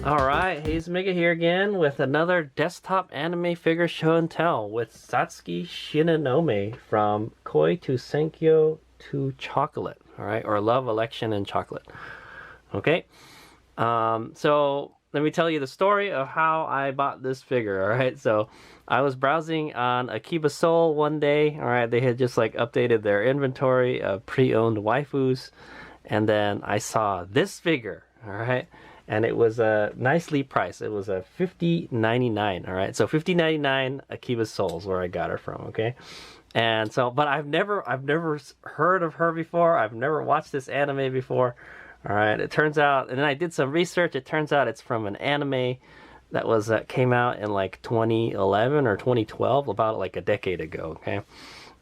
Alright, he's Mega here again with another desktop anime figure show and tell with Satsuki Shinonome from Koi to Senkyo to Chocolate, alright, or Love, Election, and Chocolate. Okay, so let me tell you the story of how I bought this figure, alright? So I was browsing on Akiba Soul one day, alright, they had just like updated their inventory of pre-owned waifus, and then I saw this figure, alright? And it was nicely priced. It was a $50.99. All right, so $50.99 Akiba Souls where I got her from. Okay, and so, but I've never heard of her before. I've never watched this anime before. All right, it turns out, and then I did some research. It turns out it's from an anime that was came out in like 2011 or 2012, about like a decade ago. Okay,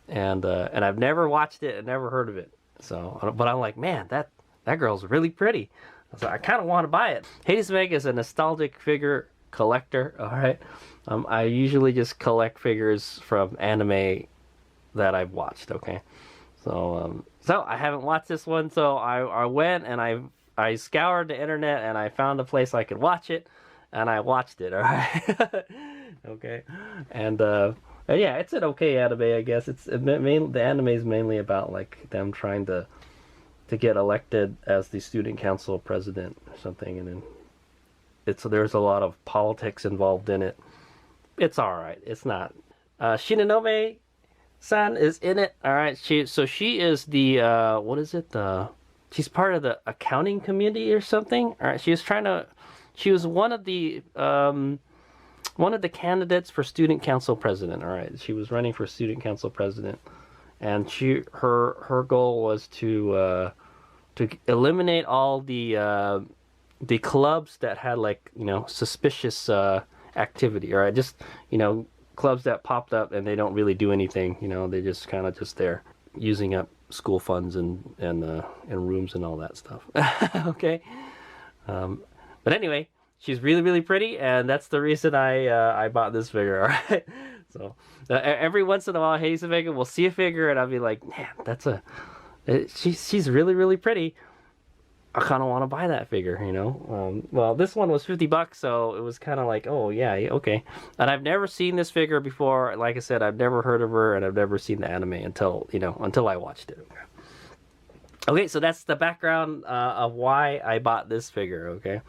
and I've never watched it and never heard of it. So, but I'm like, man, that girl's really pretty. So I kind of want to buy it. Hades Meg is a nostalgic figure collector, alright? I usually just collect figures from anime that I've watched, okay? So I haven't watched this one, so I went and I scoured the internet and I found a place I could watch it, and I watched it, alright? Okay? And yeah, it's an okay anime, I guess. The anime is mainly about like them trying to get elected as the student council president or something, and then there's a lot of politics involved in it. It's all right. It's not. Shinonome-san is in it. All right. She is the what is it? She's part of the accounting community or something. All right. She was one of the candidates for student council president. All right. She was running for student council president. And her goal was to eliminate all the clubs that had, like, you know, suspicious activity, or just, you know, clubs that popped up and they don't really do anything. You know, they just kind of just there using up school funds and rooms and all that stuff. Okay, but anyway, she's really pretty, and that's the reason I bought this figure. All right. So every once in a while, Hades Omega will see a figure, and I'll be like, man, she's really pretty. I kind of want to buy that figure, you know. Well, this one was $50, so it was kind of like, oh yeah, okay. And I've never seen this figure before. Like I said, I've never heard of her, and I've never seen the anime until I watched it. Okay, so that's the background of why I bought this figure. Okay,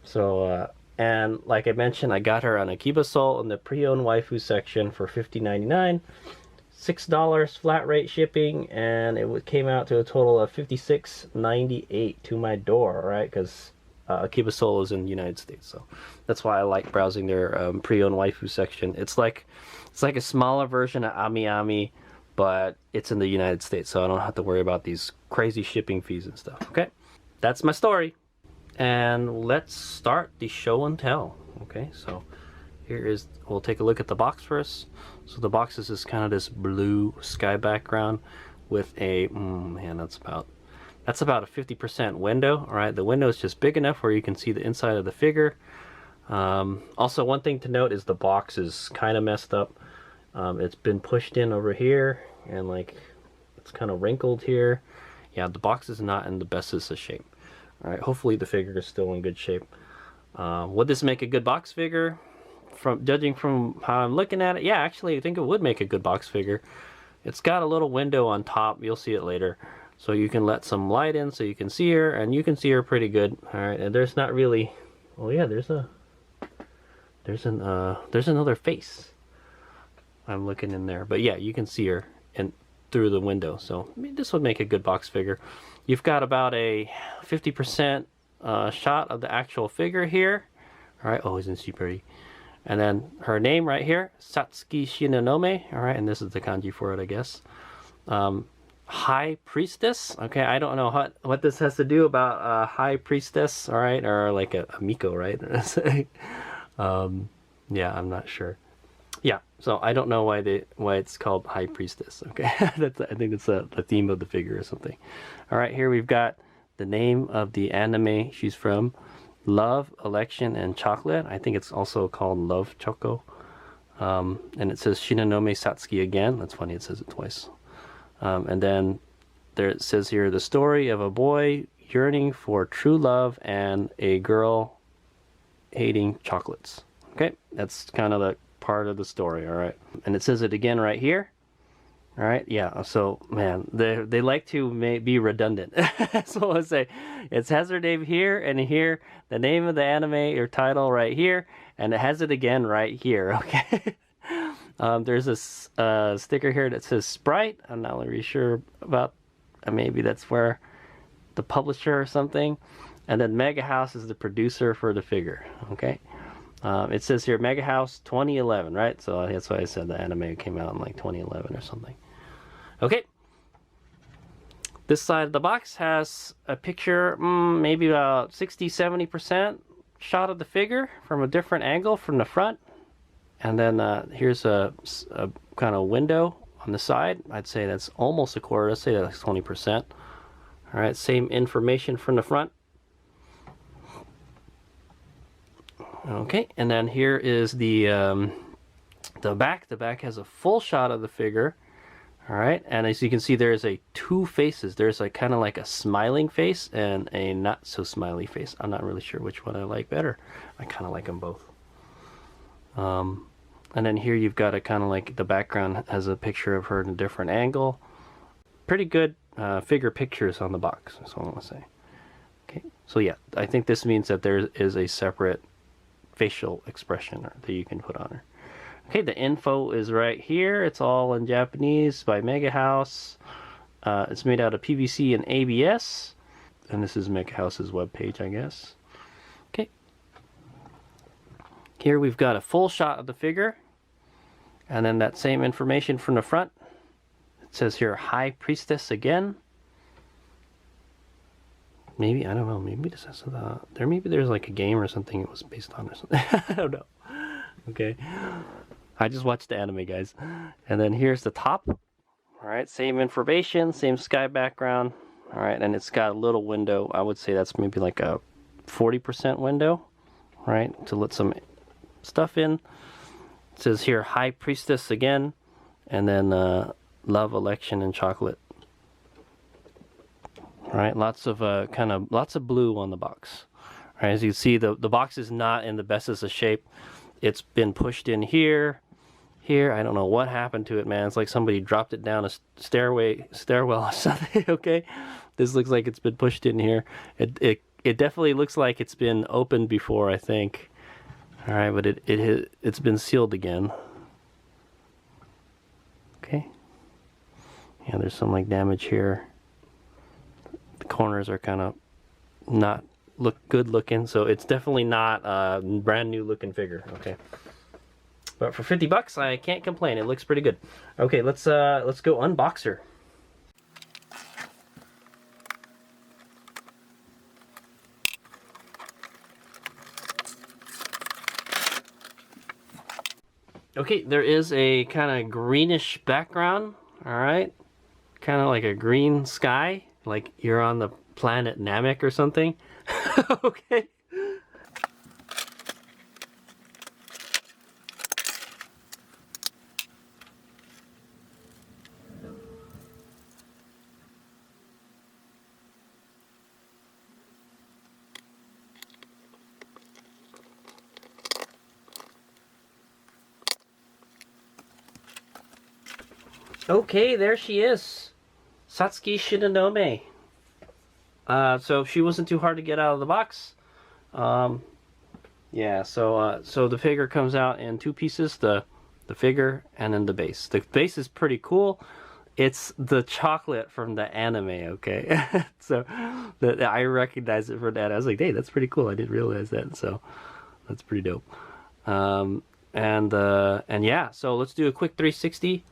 so. And like I mentioned, I got her on Akiba Soul in the pre-owned waifu section for $50.99, $6 flat rate shipping, and it came out to a total of $56.98 to my door, right? Because Akiba Soul is in the United States, so that's why I like browsing their pre-owned waifu section. It's like a smaller version of Ami Ami, but it's in the United States, so I don't have to worry about these crazy shipping fees and stuff. Okay, that's my story. And let's start the show and tell. Okay, so we'll take a look at the box first. So the box is just kind of this blue sky background with a, man, that's about a 50% window. All right, the window is just big enough where you can see the inside of the figure. Also, one thing to note is the box is kind of messed up. It's been pushed in over here, and like it's kind of wrinkled here. Yeah, the box is not in the bestest of shape. All right, hopefully the figure is still in good shape. Would this make a good box figure? Judging from how I'm looking at it, yeah, actually I think it would make a good box figure. It's got a little window on top, you'll see it later, so you can let some light in so you can see her, and you can see her pretty good. All right, and there's not really, oh yeah, there's another face. I'm looking in there, but yeah, you can see her through the window, so I mean, this would make a good box figure. You've got about a 50% shot of the actual figure here. All right, oh, isn't she pretty? And then her name right here, Satsuki Shinonome. All right, and this is the kanji for it, I guess. High Priestess. Okay, I don't know what this has to do about High Priestess, all right, or like a Miko, right? Yeah, I'm not sure. Yeah, so I don't know why it's called High Priestess. Okay, I think it's the theme of the figure or something. All right, here we've got the name of the anime she's from, Love, Election, and Chocolate. I think it's also called Love Choco. And it says Shinonome Satsuki again. That's funny, it says it twice. And then there it says here, the story of a boy yearning for true love and a girl hating chocolates. Okay, that's kind of the part of the story. All right, and it says it again right here. All right, yeah. So man, they like to be redundant. So I say, it has their name here and here, the name of the anime or title right here, and it has it again right here. Okay. There's this sticker here that says Sprite. I'm not really sure about. Maybe that's where the publisher or something. And then MegaHouse is the producer for the figure. Okay. It says here MegaHouse 2011, right? So that's why I said the anime came out in like 2011 or something. Okay. This side of the box has a picture, maybe about 60-70% shot of the figure from a different angle from the front. And then here's a kind of window on the side. I'd say that's almost a quarter. Let's say that's 20%. All right, same information from the front. Okay, and then here is the back. The back has a full shot of the figure. All right, and as you can see, there's two faces. There's like kind of like a smiling face and a not so smiley face. I'm not really sure which one I like better. I kind of like them both. And then here you've got a kind of like the background has a picture of her in a different angle. Pretty good figure pictures on the box. That's all I want to say. Okay, so yeah, I think this means that there is a separate facial expression that you can put on her. Okay, the info is right here. It's all in Japanese by MegaHouse. It's made out of PVC and ABS. And this is MegaHouse's webpage, I guess. Okay. Here we've got a full shot of the figure. And then that same information from the front. It says here, High Priestess again. Maybe, I don't know, maybe this has maybe there's like a game or something it was based on or something. I don't know. Okay. I just watched the anime, guys. And then here's the top. All right, same information, same sky background. All right, and it's got a little window. I would say that's maybe like a 40% window, right, to let some stuff in. It says here, High Priestess again, and then Love, Election, and Chocolate. All right, lots of blue on the box. All right, as you can see, the box is not in the bestest of shape. It's been pushed in here. I don't know what happened to it, man. It's like somebody dropped it down a stairwell or something. Okay, this looks like it's been pushed in here. It definitely looks like it's been opened before, I think. All right, but it's been sealed again. Okay. Yeah, there's some like damage here. The corners are kind of not good looking, so it's definitely not a brand new looking figure. Okay. But for $50, I can't complain. It looks pretty good. Okay, let's go unbox her. Okay, there is a kind of greenish background. All right, kind of like a green sky, like you're on the planet Namek or something. Okay. Okay, there she is. Satsuki Shinonome. So she wasn't too hard to get out of the box. Yeah, so the figure comes out in two pieces, the figure and then the base. The base is pretty cool. It's the chocolate from the anime, okay? So I recognize it for that. I was like, hey, that's pretty cool. I didn't realize that, so that's pretty dope. And yeah, so let's do a quick 360.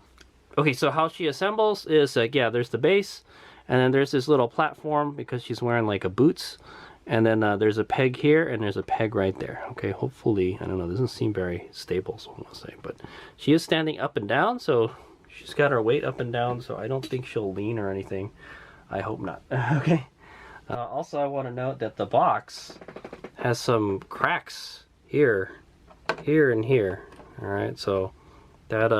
Okay, so how she assembles is, yeah, there's the base, and then there's this little platform because she's wearing like a boots, and then there's a peg here, and there's a peg right there. Okay, hopefully, I don't know, doesn't seem very stable, so I'm gonna say, but she is standing up and down, so she's got her weight up and down, so I don't think she'll lean or anything. I hope not. Okay. Also, I want to note that the box has some cracks here, and here. All right, so that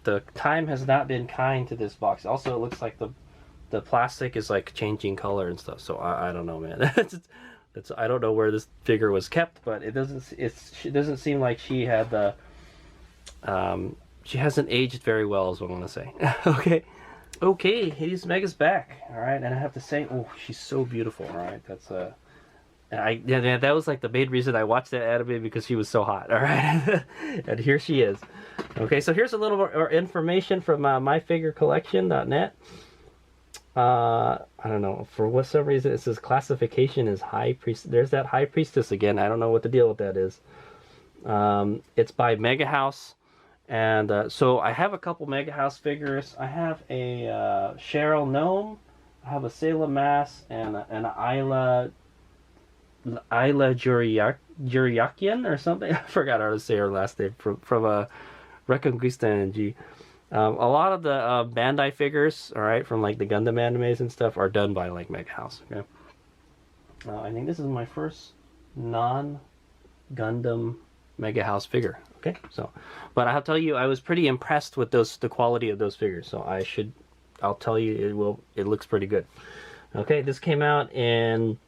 the time has not been kind to this box. Also, it looks like the plastic is like changing color and stuff. So I don't know, man. I don't know where this figure was kept, but it doesn't seem like she had the she hasn't aged very well, is what I'm gonna say. Okay, Hades Mega's back. All right, and I have to say, oh, she's so beautiful. All right, that's yeah, that was like the main reason I watched that anime, because she was so hot. All right, and here she is. Okay, so here's a little more information from myfigurecollection.net. I don't know, for some reason it says classification is high priest. There's that high priestess again. I don't know what the deal with that is. It's by MegaHouse, and so I have a couple MegaHouse figures. I have a Cheryl Gnome, I have a Salem Mass, and an Isla Juriakian or something. I forgot how to say her last name, from Reconquista NG. A lot of the Bandai figures, all right, from like the Gundam animes and stuff, are done by like MegaHouse. Okay, I think this is my first non-Gundam MegaHouse figure. Okay, so, but I'll tell you, I was pretty impressed with the quality of those figures. So I'll tell you, it looks pretty good. Okay, this came out in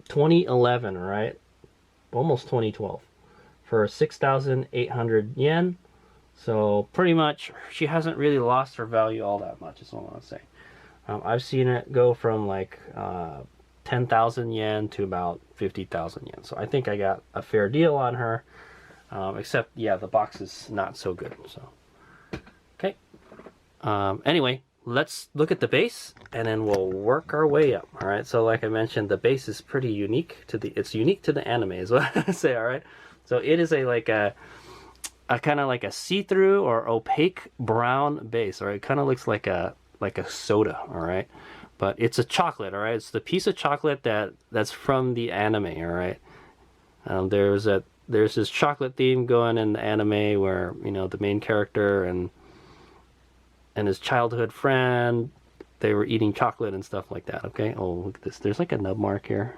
2011, right? Almost 2012, for 6,800 yen. So pretty much, she hasn't really lost her value all that much, is what I want to say. I've seen it go from like 10,000 yen to about 50,000 yen. So I think I got a fair deal on her. Except, yeah, the box is not so good. So, okay. Anyway, let's look at the base, and then we'll work our way up. All right. So, like I mentioned, the base is pretty unique to it's unique to the anime, is what I say. All right. So it is a kind of like a see-through or opaque brown base. All right. It kind of looks like a soda. All right. But it's a chocolate. All right. It's the piece of chocolate that's from the anime. All right. There's this chocolate theme going in the anime where, you know, the main character and his childhood friend, they were eating chocolate and stuff like that. Okay. Oh, look at this. There's like a nub mark here.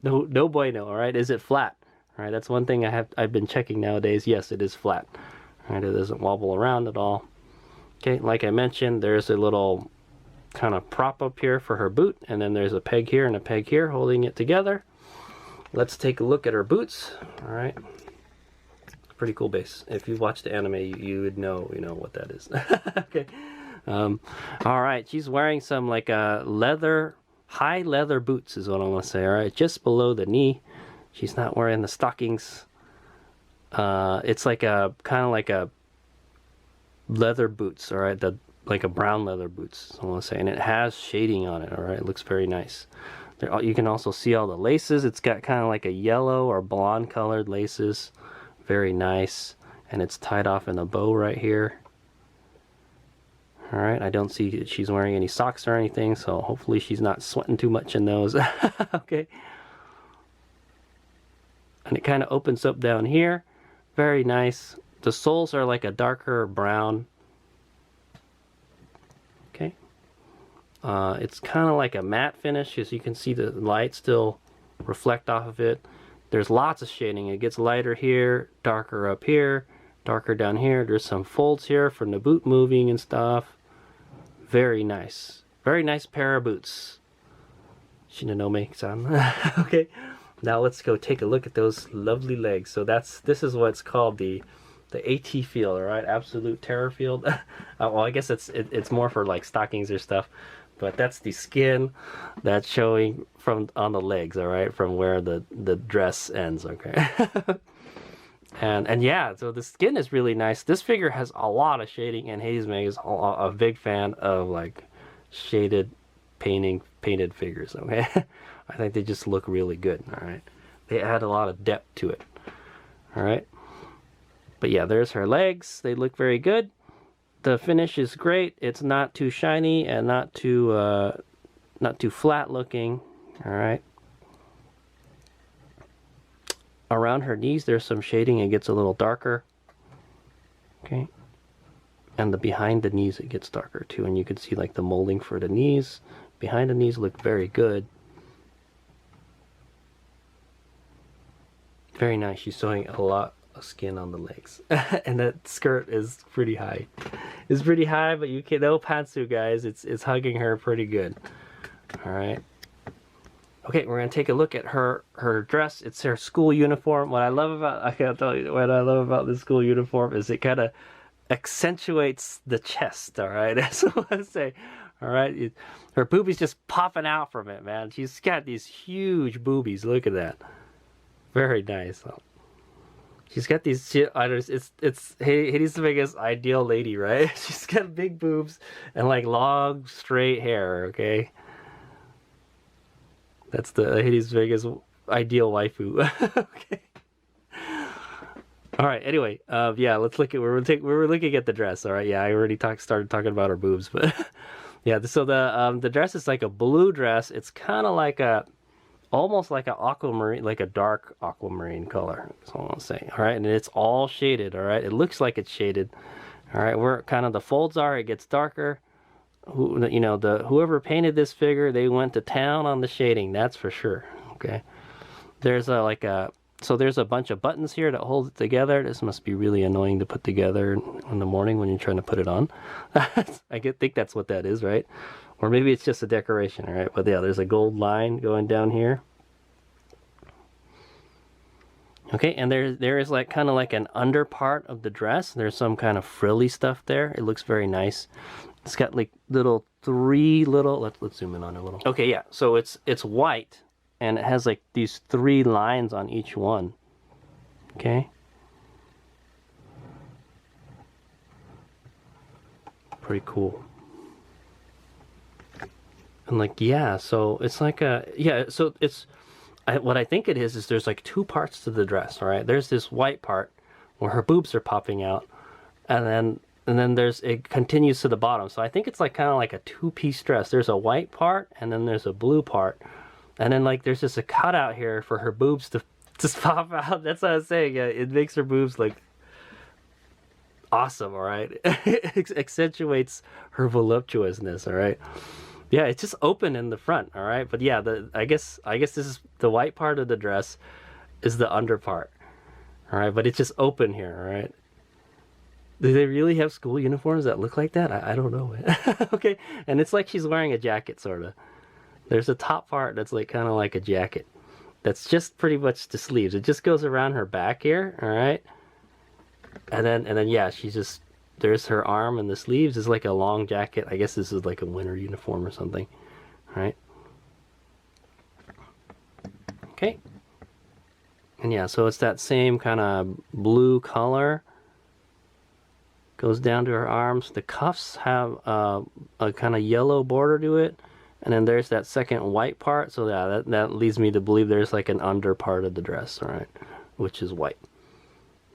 No bueno. All right. Is it flat? All right. That's one thing I've been checking nowadays. Yes, it is flat. All right. It doesn't wobble around at all. Okay. Like I mentioned, there's a little kind of prop up here for her boot, and then there's a peg here and a peg here holding it together. Let's take a look at her boots. All right, pretty cool base. If you watch the anime, you would know, what that is. Okay. All right, she's wearing some like high leather boots, is what I want to say. All right, just below the knee. She's not wearing the stockings. It's like kind of like a leather boots. All right, like a brown leather boots, I want to say, and it has shading on it. All right, it looks very nice. You can also see all the laces. It's got kind of like a yellow or blonde colored laces. Very nice. And it's tied off in a bow right here. Alright, I don't see that she's wearing any socks or anything, so hopefully she's not sweating too much in those. Okay. And it kind of opens up down here. Very nice. The soles are like a darker brown. Okay. It's kind of like a matte finish, as you can see the light still reflect off of it. There's lots of shading. It gets lighter here, darker up here, darker down here. There's some folds here from the boot moving and stuff. Very nice. Very nice pair of boots. Shinonome-san. Okay. Now let's go take a look at those lovely legs. So this is what's called the AT field, all right? Absolute terror field. Well, I guess it's more for like stockings or stuff. But that's the skin that's showing on the legs, all right, from where the dress ends, okay. and yeah, so the skin is really nice. This figure has a lot of shading, and Hades Meg is a big fan of like shaded painted figures, okay. I think they just look really good, all right. They add a lot of depth to it, all right. But yeah, there's her legs. They look very good. The finish is great. It's not too shiny and not too flat looking. All right. Around her knees, there's some shading. It gets a little darker. Okay. And behind the knees, it gets darker too. And you can see like the molding for the knees. Behind the knees look very good. Very nice. She's showing a lot of skin on the legs. And that skirt is pretty high. It's pretty high, but you can no pantsu, guys. It's hugging her pretty good. All right. Okay, we're gonna take a look at her dress. It's her school uniform. What I love about, I can't tell you what I love about this school uniform is it kind of accentuates the chest. All right, that's what I say. All right, her boobies just popping out from it, man. She's got these huge boobies. Look at that. Very nice. She's got these. It's Hades the biggest ideal lady, right? She's got big boobs and like long straight hair. Okay. That's the Hades Vegas ideal waifu. Okay. All right. Anyway, yeah. Let's look at we were looking at the dress. All right. Yeah, I already started talking about her boobs, but yeah. So the dress is like a blue dress. It's kind of like almost like an aquamarine, like a dark aquamarine color. That's all I'm saying. All right, and it's all shaded. All right, it looks like it's shaded. All right, where kind of the folds are, it gets darker. Whoever painted this figure, they went to town on the shading, that's for sure. Okay, there's there's a bunch of buttons here that hold it together. This must be really annoying to put together in the morning when you're trying to put it on. Think that's what that is, right? Or maybe it's just a decoration, all right? But yeah, there's a gold line going down here. Okay, and there is like kind of like an under part of the dress. There's some kind of frilly stuff there. It looks very nice. It's got like three little. Let's zoom in on it a little. Okay, yeah. So it's white, and it has like these 3 lines on each one. Okay. Pretty cool. And like, yeah, so it's like so what I think it is there's like 2 parts to the dress, all right? There's this white part where her boobs are popping out, and then it continues to the bottom. So I think it's like kind of like a 2-piece dress. There's a white part, and then there's a blue part, and then like there's just a cutout here for her boobs to just pop out. That's what I was saying. It makes her boobs like awesome, all right? It accentuates her voluptuousness, all right? Yeah, it's just open in the front, all right? But yeah, I guess this is the white part of the dress is the under part. All right, but it's just open here, all right? Do they really have school uniforms that look like that? I don't know. Okay, and it's like she's wearing a jacket, sort of. There's a top part that's like kind of like a jacket. That's just pretty much the sleeves. It just goes around her back here, all right? And then yeah, there's her arm, and the sleeves is like a long jacket. I guess this is like a winter uniform or something. All right. Okay. And yeah, so it's that same kind of blue color. Goes down to her arms. The cuffs have a kind of yellow border to it. And then there's that second white part. So yeah, that leads me to believe there's like an under part of the dress, all right, which is white.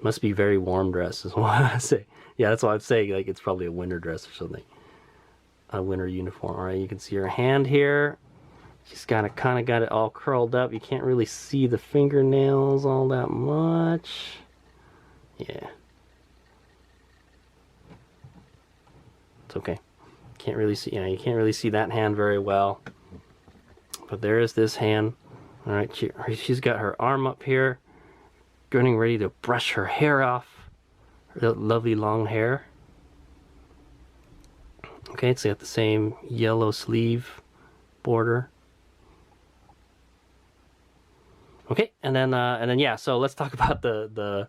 Must be very warm dress is what I say. Yeah, that's why I'm saying like it's probably a winter dress or something. A winter uniform. All right, you can see her hand here. She's kind of got it all curled up. You can't really see the fingernails all that much. Yeah. It's okay. Can't really see. You can't really see that hand very well. But there is this hand. All right, she's got her arm up here, getting ready to brush her hair off. Her lovely long hair. Okay, it's got the same yellow sleeve border. Okay, and then yeah. So let's talk about the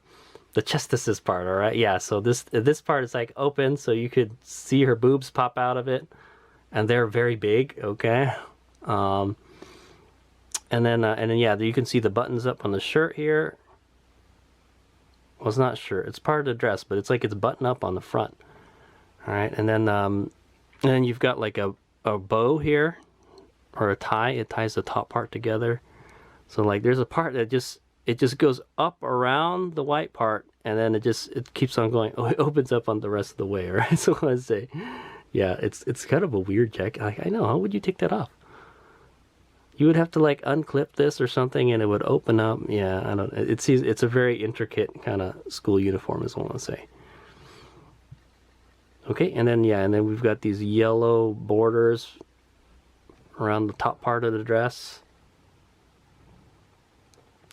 chestices part. All right, yeah. So this part is like open, so you could see her boobs pop out of it, and they're very big. Okay, and then yeah, you can see the buttons up on the shirt here. Well, it's not shirt. It's part of the dress, but it's like it's buttoned up on the front. All right, and then you've got like a bow here, or a tie. It ties the top part together. So like there's a part that just goes up around the white part, and then it keeps on going. Oh, it opens up on the rest of the way. Right. So I say, yeah, it's kind of a weird jacket. I know. How would you take that off? You would have to like unclip this or something, and it would open up. Yeah, I don't. It's a very intricate kind of school uniform, is what I want to say. Okay, and then we've got these yellow borders around the top part of the dress.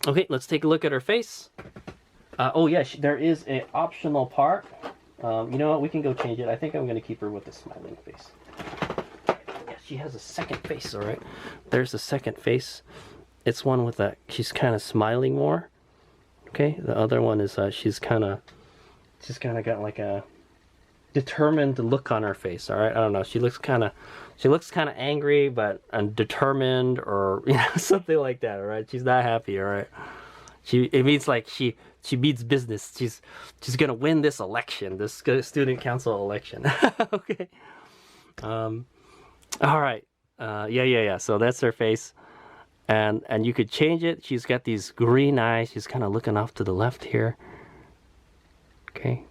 Okay, let's take a look at her face. Oh yeah, there is an optional part. You know what? We can go change it. I think I'm going to keep her with a smiling face. Yeah, she has a second face, all right? There's the second face. It's one with that, she's kind of smiling more. Okay, the other one is she's kind of got like a determined look on her face, all right? I don't know, she looks kind of angry, but determined, or you know, something like that, all right? She's not happy, all right? It means like she means business. She's gonna win this election, this student council election. Okay. All right. Yeah. So that's her face, and you could change it. She's got these green eyes. She's kind of looking off to the left here. Okay.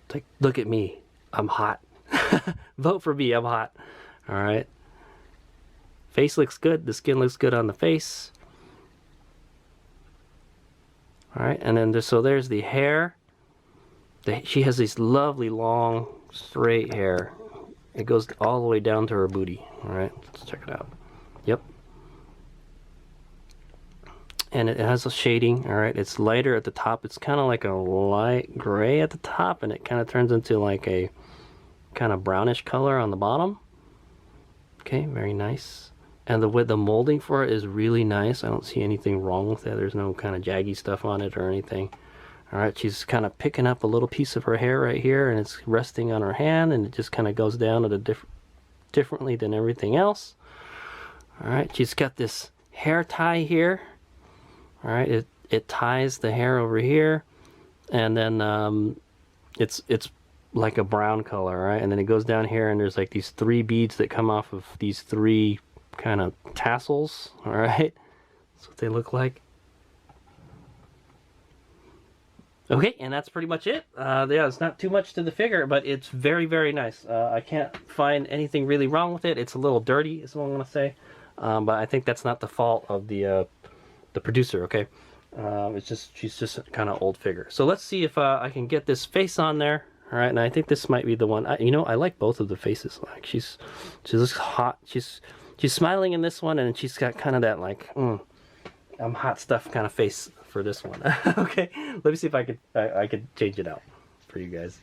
It's like, look at me. I'm hot. Vote for me. I'm hot. All right. Face looks good. The skin looks good on the face. All right, and then so there's the hair. She has this lovely long straight hair. It goes all the way down to her booty. All right, let's check it out. Yep. And it has a shading. All right, it's lighter at the top. It's kind of like a light gray at the top, and it kind of turns into like a kind of brownish color on the bottom. Okay, very nice. And the molding for it is really nice. I don't see anything wrong with it. There's no kind of jaggy stuff on it or anything. All right, she's kind of picking up a little piece of her hair right here, and it's resting on her hand, and it just kind of goes down at a differently than everything else. All right, she's got this hair tie here. All right, it ties the hair over here, and then it's like a brown color, right? And then it goes down here, and there's like these 3 beads that come off of these 3 kind of tassels. All right, that's what they look like. Okay, and that's pretty much it. Yeah, it's not too much to the figure, but it's very, very nice. I can't find anything really wrong with it. It's a little dirty, is what I'm gonna say, but I think that's not the fault of the producer. Okay, it's just she's just a kind of old figure. So let's see if I can get this face on there. All right, and I think this might be the one. You know, I like both of the faces. Like she looks hot. She's smiling in this one, and she's got kind of that like I'm hot stuff kind of face for this one. Okay, let me see if I could change it out for you guys.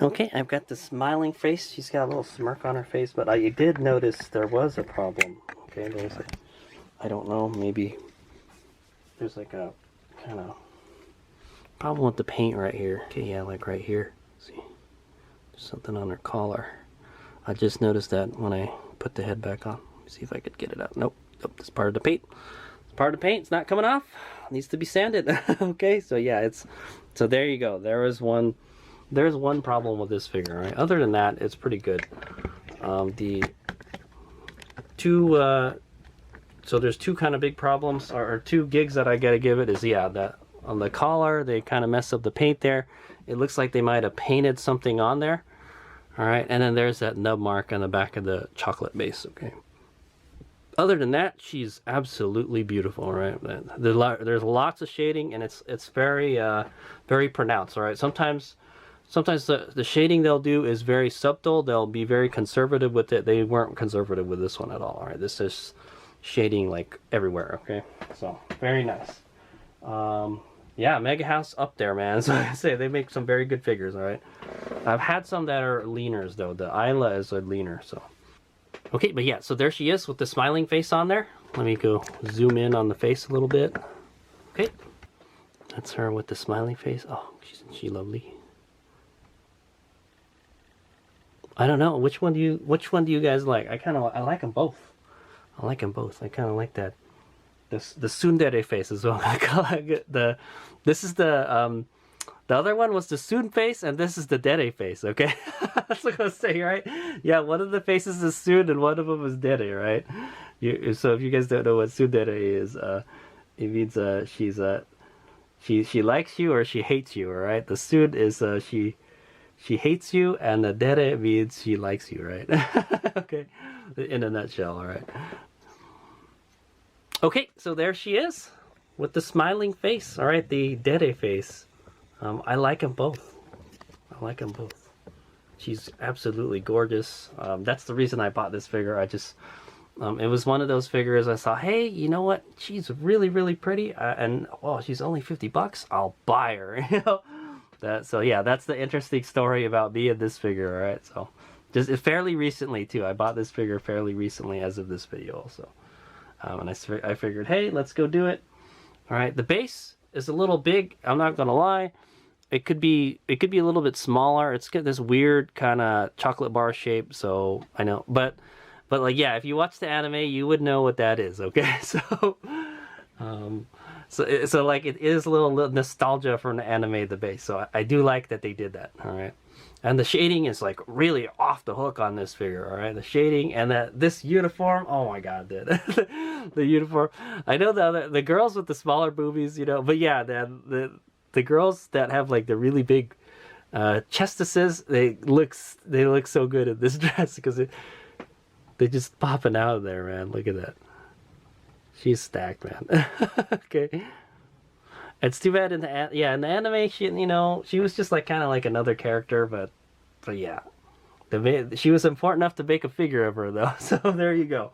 Okay, I've got the smiling face. She's got a little smirk on her face, but I did notice there was a problem. Okay, there's a, I don't know, maybe there's like a kind of problem with the paint right here. Okay, yeah, like right here. See, there's something on her collar. I just noticed that when I put the head back on. Let me see if I could get it out. Nope, it's part of the paint. It's part of the paint. It's not coming off. It needs to be sanded. Okay, so yeah, so there you go. There's one problem with this figure, right? Other than that, it's pretty good. So there's 2 kind of big problems, or 2 gigs that I gotta give it is, yeah, that on the collar, they kind of messed up the paint there. It looks like they might have painted something on there. All right, and then there's that nub mark on the back of the chocolate base, okay? Other than that, she's absolutely beautiful, right? There's lots of shading, and it's very, very pronounced, all right? Sometimes the shading they'll do is very subtle. They'll be very conservative with it. They weren't conservative with this one at all. All right, this is shading like everywhere. Okay, so very nice. Yeah, MegaHouse up there, man. So I say they make some very good figures. All right, I've had some that are leaners though. The Isla is a leaner. So okay, but yeah, so there she is with the smiling face on there. Let me go zoom in on the face a little bit. Okay, that's her with the smiling face. Oh, isn't she lovely? I don't know which one do you guys like? I like them both. I like them both. I kind of like that the tsundere face as well. I call it this is the other one was the Sun face, and this is the Dere face. Okay, that's what I was saying, right? Yeah, one of the faces is Sun and one of them is Dere, right? So if you guys don't know what tsundere is, it means she likes you or she hates you, all right? The Sun is she hates you, and the Dere means she likes you, right? Okay, in a nutshell, all right. Okay, so there she is with the smiling face, all right, the Dere face. I like them both. I like them both. She's absolutely gorgeous. That's the reason I bought this figure. I just, it was one of those figures I saw, hey, you know what? She's really, really pretty. And, oh, she's only $50. I'll buy her, you know? So yeah, that's the interesting story about me and this figure, all right? So just fairly recently, too. I bought this figure fairly recently as of this video also. And I figured, hey, let's go do it. All right, the base is a little big. I'm not gonna lie. It could be a little bit smaller. It's got this weird kind of chocolate bar shape. So I know, but like, yeah, if you watch the anime, you would know what that is. Okay, so so like it is a little nostalgia from the anime, the base. So I do like that they did that. All right. And the shading is like really off the hook on this figure, all right? The shading and this uniform, oh my god, dude. The uniform. I know the girls with the smaller boobies, you know, but yeah, the girls that have like the really big chestesses, they look so good in this dress because they just popping out of there, man. Look at that. She's stacked, man. Okay. It's too bad in the anime, she was just like kind of like another character, but yeah, she was important enough to make a figure of her though. So there you go.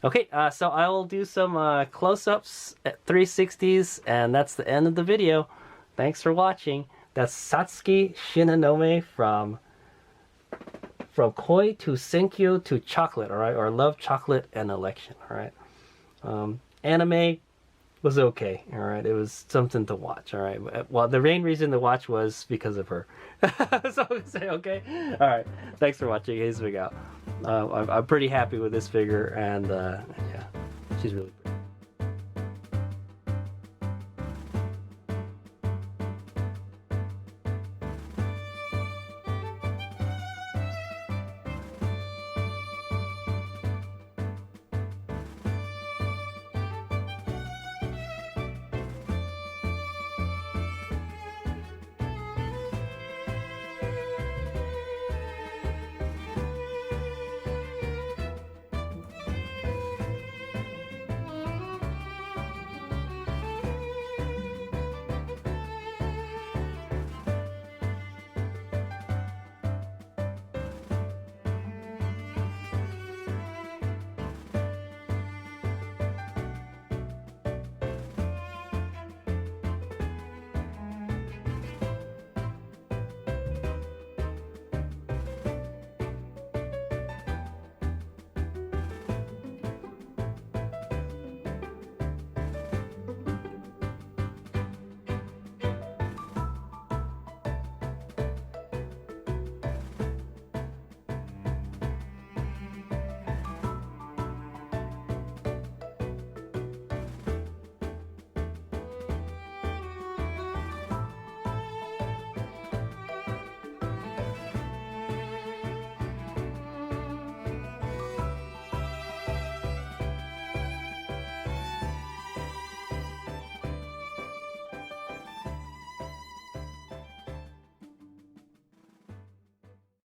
Okay, so I will do some close-ups at 360s, and that's the end of the video. Thanks for watching. That's Satsuki Shinonome from Koi to Senkyu to Chocolate, all right, or Love, Chocolate, and Election, all right. Anime was okay, all right. It was something to watch, all right. Well, the main reason to watch was because of her. So I say okay. All right. Thanks for watching. Here's Big Out. I'm pretty happy with this figure, and yeah, she's really.